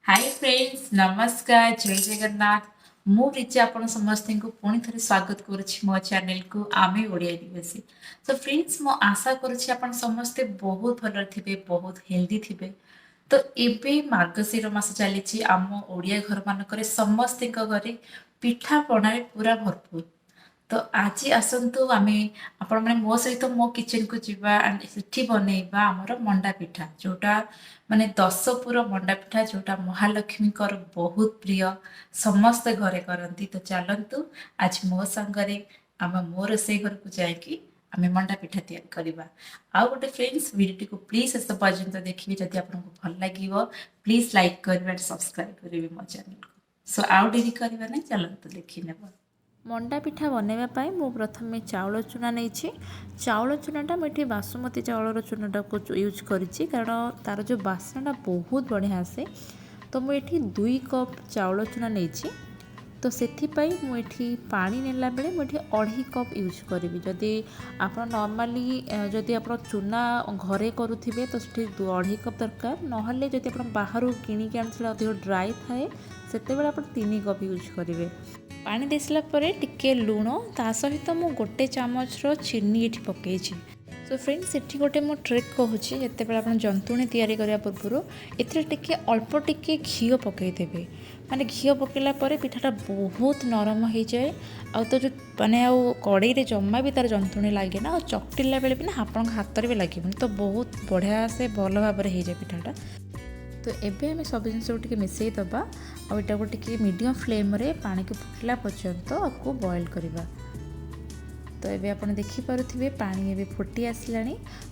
Hi friends नमस्कार जय जगन्नाथ मु रिचा आपण समस्त को पुणी थे स्वागत करुच्ची मो चैनल को आमे ओडिया दिवसी। तो फ्रेंड्स मो आशा करुच्ची आपण समस्ते बहुत भल थे बहुत हेल्दी थे। तो एबे मार्गशीर मास चली आम ओडिया घर मानक समस्त घरे पिठा पणारे पूरा भरपूर। तो आज आसतु आमे आपण माने मो सहित मो किचन को जीवा एंड सेठी बनेइबा हमर मंडा पिठा जोटा माने 10 पुर मंडा पिठा जोटा महालक्ष्मी कर बहुत प्रिय समस्त घरे करंती। तो चलंतु आज मो संगरे आम मो रोसई घर को जाइकी आमे मंडा पिठा तैयार करबा। आ गोटे फ्रेंड्स वीडियो को प्लीज शेष पर्यंत देखिए जदि आपको भल लागिवो प्लीज लाइक करबे एंड सब्सक्राइब करबे मो चैनल को। सो आउ डेरी करबा नै चलंतु देखि नेबा। मंडा पिठा बनवाई मु प्रथम चाउल चूना नहीं चाउल चूनाटा मुझे बासुमती चाउल चूनाटा को यूज करी कारण तार जो बासनाटा बहुत बढ़िया आसे। तो मुझे 2 कप चाउल चूना नहीं तो से मुझे पानी नेला बेले मुझे 2.5 कप यूज करी। जदि आप नॉर्मली जदि आप चूना घरे करुवे तो 2.5 कप दरकार ना जदि आप बाहर किणिक आनी अधिक ड्राई थाए से 3 कप यूज करेंगे। पानी देसला परे टिके लुण ता सहित मु गोटे चामच चीनी ये पकई। तो फ्रेंड्स सेठी गोटे मो ट्रिक कहूँ जिते आप जंतुणी तैयारी करने पूर्व ए अल्प टिके घी पकईदेवे माने घी पकईला पिठाटा बहुत नरम हो जाए। आ तो जो माने कड़ई रे जमा भी तार जंतुणी लगे ना चकटिला बेले भी ना आपण हाथ भी लगे तो बहुत बढ़िया से भल भाव हो जाए पिठाटा। तो एबे हमें सब जिन टे मिसई दबा आटा को टे मीडियम फ्लेम रे पानी को फुटला पर्यंत आपको बॉयल करवा। तो ये आप देखिपे पानी एवं फुटी आसला।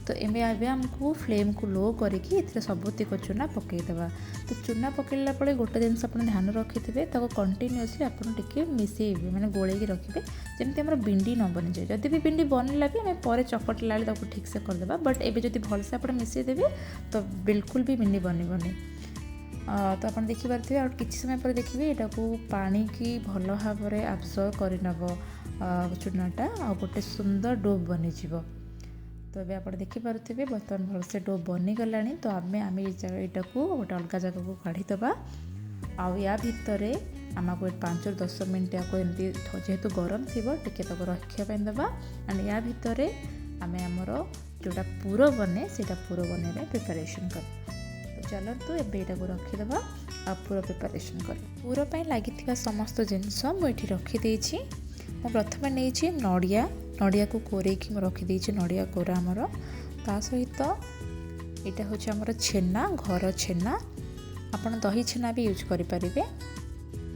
तो एवं आमको फ्लेम को लो करके सबुतिक चूना पकईदे। तो चूना पकड़ा पड़े गोटे जिन ध्यान रखिथे कंटिन्यूअसली आपे मिसेबे मैंने गोल रखिए जमी आम बिंडी न बनी जाए। जदि भी बिंडी बनला भी आम पर चकटला ठीक से करदे बट एबे जदि भलसे आप मिसेदेवे तो बिल्कुल भी बिंडी बनबनी। तो आप देखिपे और किसी समय पर देखिए यहाँ को पानी की भल भाव में आब्जर्व करनब चूनाटा आ गोटे सुंदर डो बनीजी। तो ये आप देखिपे बर्तमान भलसे डो बनीगला। तो आम यहाँ को गोटे अलग जगह को काढ़ीदबा या भितर आमको 5 ରୁ 10 मिनट आपको एमती जेहेतु गरम थी टे रखापी दबा एंड या भितर आम आमर जोटा पूर बने से पूर बनवा प्रिपरेशन कर। तो चलतु एबे को रखीदबा आ पूरा प्रिपरेशन कर पूरा लगी समस्त जिनस मुझे रखीदे। मु प्रथम नहीं नड़िया नड़िया को कोरेकी रखीदे नड़िया कोरा आमर ता सहित यहाँ हूँ आमर छेना घर छेना आपन दही छेना भी यूज करें।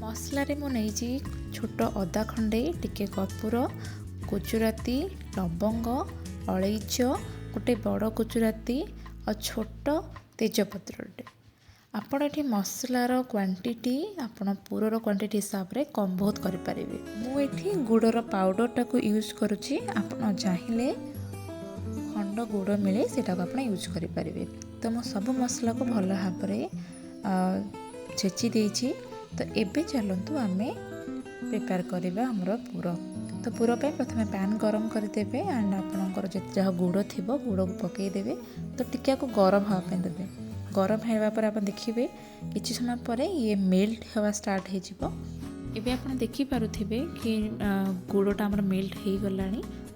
मसला रे मु नहीं छोट अदा खंडे टिके कपूर गुजराती लवंग अलैच गोटे बड़ गुजराती और छोट तेजपत्रटे आपण ये मसलार क्वांटिटी आपण पूरर क्वांटिटी हिसाब से कम बहुत करें। मुझे गुड़र पाउडरटा को यूज करुच्ची आपण चाहिए खंड गुड़ मिले सेटा को आपण यूज करें। तो मो सब मसला को भल भाव छेची देछि। तो एबे चलतु आम प्रिपेयर करवा हमर पूर। तो पूर पे प्रथम पैन गरम करदेवे एंड आपणकर जहाँ गुड़ थी गुड़ को पकईदेवे। तो टिके को गरम हाँपे देवे गरम होगापर आप देखिए किसी समय पर ये मेल्ट हवा स्टार्ट हो। आप देखिपे कि गुड़टा आम मेल्ट हो गला।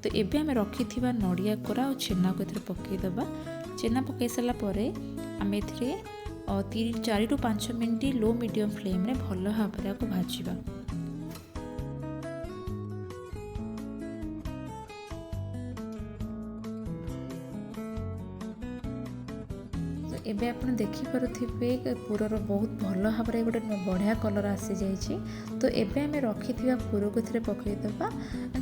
तो ये आम रखी नड़िया कोरा और छेना को पकईदबा। छेना पकई सारापर आम ए 4 ରୁ 5 मिनट लो मीडियम फ्लेम रे भल भाव को भाजवा। एबे आप देखिपे पूरर बहुत भल भाव में गोटे बढ़िया कलर आसी जाइए। तो एबे आम रखी पूर को पकईदबा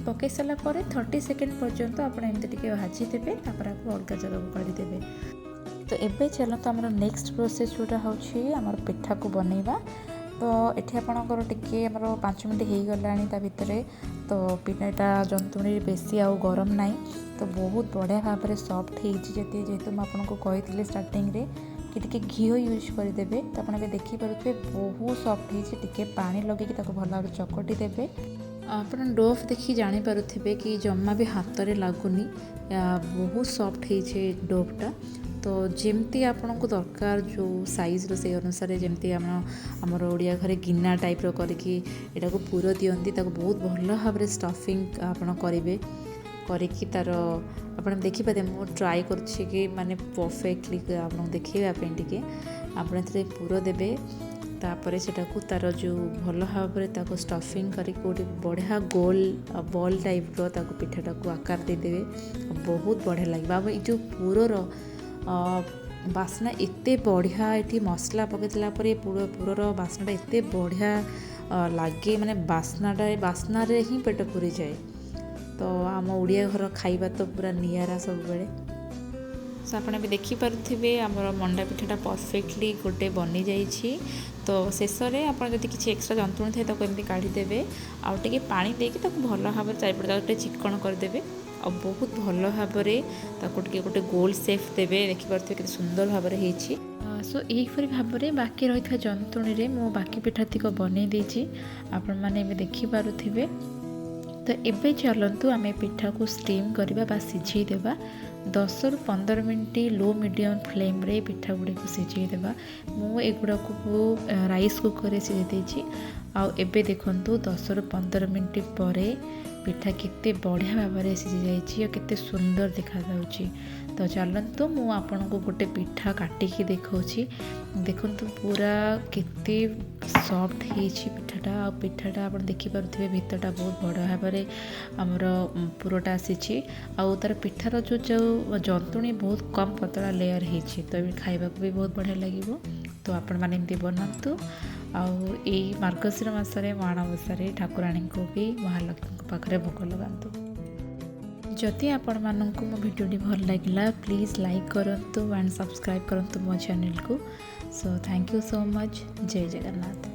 पकई सारापर 30 सेकेंड पर्यंत आप एमती भाजीदेवे आपको अलग जगह को काढ़ीदेवे। तो एबे चलते आम नेक्स्ट प्रोसेस जोटा हूँ आम पिठा को बनइबा। तो ये आपंकर टे 5 मिनट हो गला भितर। तो पिठाटा जंतुणी बेसी आउ गरम ना तो बहुत बढ़िया भाव में सफ्ट जेहेतु मुझे कही स्टार्टिंग रे कि घी यूज करदे। तो आप देखिपे बहुत सफ्ट हो पानी लगे भल भाव चकटी देवे। आप डोफ देखी जानीपे कि जमा भी हाथ में लगुनि बहुत सफ्ट हो डोफटा। तो जमती आपन को दरकार जो साइज रो से अनुसार जमती आमर ओडिया घरे गिना टाइप रो करके एटा को पूर दियंती ताको बहुत भल भाव में स्टफिंग आपन करेंगे करके तार आप देखिपारे मु ट्राए करछि कि माने परफेक्टली आपन देखिबा टे आपन पूर देबे तापर सेटा को तार जो भल भाव में ताको स्टफिंग करके गोटे बढ़िया गोल बॉल टाइप रो ताको पिठाटा को आकार दे देबे बहुत बढ़िया लगे अब जो पूरर बास्ना एते बढ़िया ये मसला पकईला पूरर बास्नाटा एते बढ़िया लगे माने बास्ना रे ही पेट पूरी जाए। तो आम ओडिया घर खाइबा तो पूरा नियारा सब बेले। सो आप भी देखिपे आमर मंडा पिठाटा परफेक्टली गोटे बनी जाइए। तो शेष में आप किसी एक्सट्रा जंतुणी थे तो एमती काढ़ीदेवे आउ टे पानी देके भल भाव में चारिपटे चिकन करदे और बहुत भल भाव में गोटे गोल सेफ देवे देखिपे के सुंदर भाव में होती। सो यहीपरी भाव में बाकी रही था जंतुणी रे मो बाकी पिठातिक बनई देछि आपण माने देखिपे। तो एबे चलतु आम पिठा को स्टीम करवा बा सिझे देवा 10 ରୁ 15 मिनट लो मीडियम फ्लेम रे पिठा गुड़ी को सिझे देवा। मु एगुड़ा को राइस कुकर सिझे देछि आउ एबे देखंतु 10 ରୁ 15 मिनट पर पिठा केते बढ़िया भाव में सिझी जाइए और केते सुंदर देखा जाउछि। तो चलतु मु आपन को गोटे पिठा काटिकी देखौछि देखंतु पूरा केते सॉफ्ट होइछि पिठाटा आ पिठाटा आप देखिपे भितरटा बहुत बड़ भाव में आमर पूरटा आसी आ तार पिठार जो जो जंतुणी बहुत कम पतला लेयर होइछि तो खाइबा भी बहुत बढ़िया लगिवो। तो आपण माने एमती बनातु आउ एई मार्गशीर मासरे माणबसारे ठाकुराणी को भी महालक्ष्मी पाखरे भोग लगातु। जदि आपण माननकु मो वीडियोटी भल लागिला प्लीज़ लाइक करंतु एंड सब्सक्राइब करंतु मो चैनल को। So thank you so much. जय जगन्नाथ।